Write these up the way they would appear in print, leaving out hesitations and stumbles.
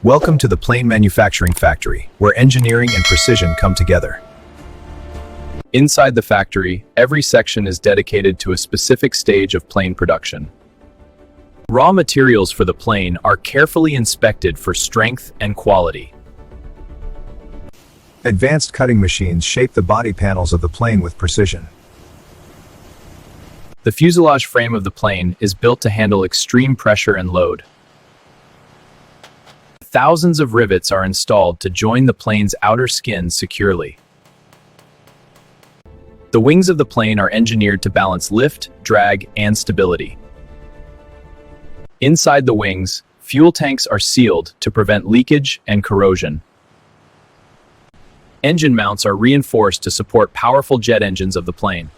Welcome to the plane manufacturing factory, where engineering and precision come together. Inside the factory, every section is dedicated to a specific stage of plane production. Raw materials for the plane are carefully inspected for strength and quality. Advanced cutting machines shape the body panels of the plane with precision. The fuselage frame of the plane is built to handle extreme pressure and load. Thousands of rivets are installed to join the plane's outer skin securely. The wings of the plane are engineered to balance lift, drag, and stability. Inside the wings, fuel tanks are sealed to prevent leakage and corrosion. Engine mounts are reinforced to support powerful jet engines of the plane.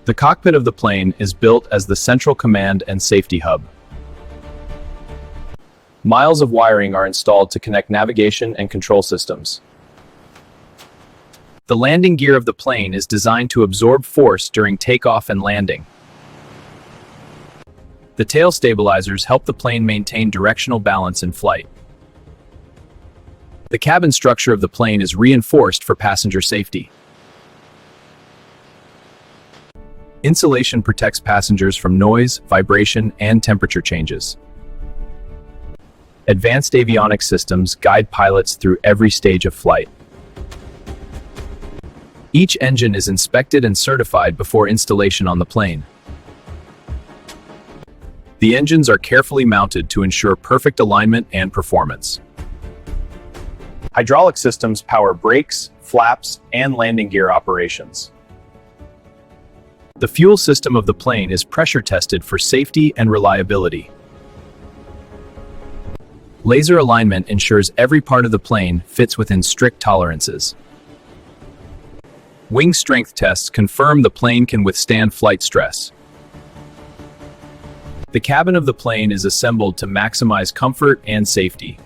The cockpit of the plane is built as the central command and safety hub. Miles of wiring are installed to connect navigation and control systems. The landing gear of the plane is designed to absorb force during takeoff and landing. The tail stabilizers help the plane maintain directional balance in flight. The cabin structure of the plane is reinforced for passenger safety. Insulation protects passengers from noise, vibration, and temperature changes. Advanced avionics systems guide pilots through every stage of flight. Each engine is inspected and certified before installation on the plane. The engines are carefully mounted to ensure perfect alignment and performance. Hydraulic systems power brakes, flaps, and landing gear operations. The fuel system of the plane is pressure tested for safety and reliability. Laser alignment ensures every part of the plane fits within strict tolerances. Wing strength tests confirm the plane can withstand flight stress. The cabin of the plane is assembled to maximize comfort and safety.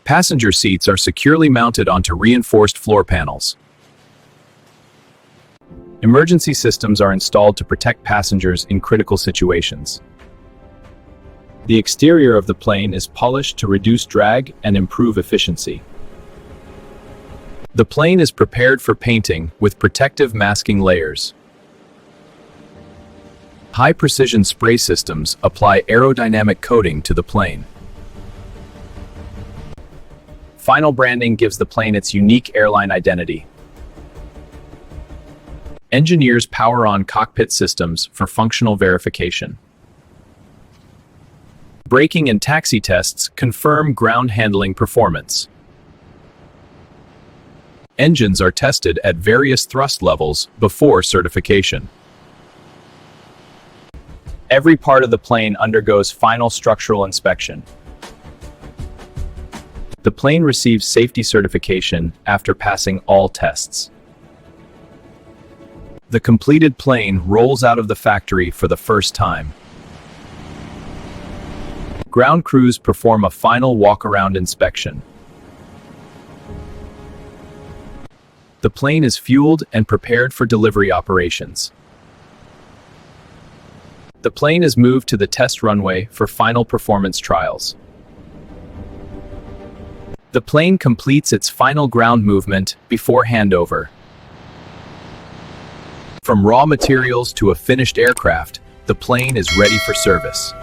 Passenger seats are securely mounted onto reinforced floor panels. Emergency systems are installed to protect passengers in critical situations. The exterior of the plane is polished to reduce drag and improve efficiency. The plane is prepared for painting with protective masking layers. High-precision spray systems apply aerodynamic coating to the plane. Final branding gives the plane its unique airline identity. Engineers power on cockpit systems for functional verification. Braking and taxi tests confirm ground handling performance. Engines are tested at various thrust levels before certification. Every part of the plane undergoes final structural inspection. The plane receives safety certification after passing all tests. The completed plane rolls out of the factory for the first time. Ground crews perform a final walk-around inspection. The plane is fueled and prepared for delivery operations. The plane is moved to the test runway for final performance trials. The plane completes its final ground movement before handover. From raw materials to a finished aircraft, the plane is ready for service.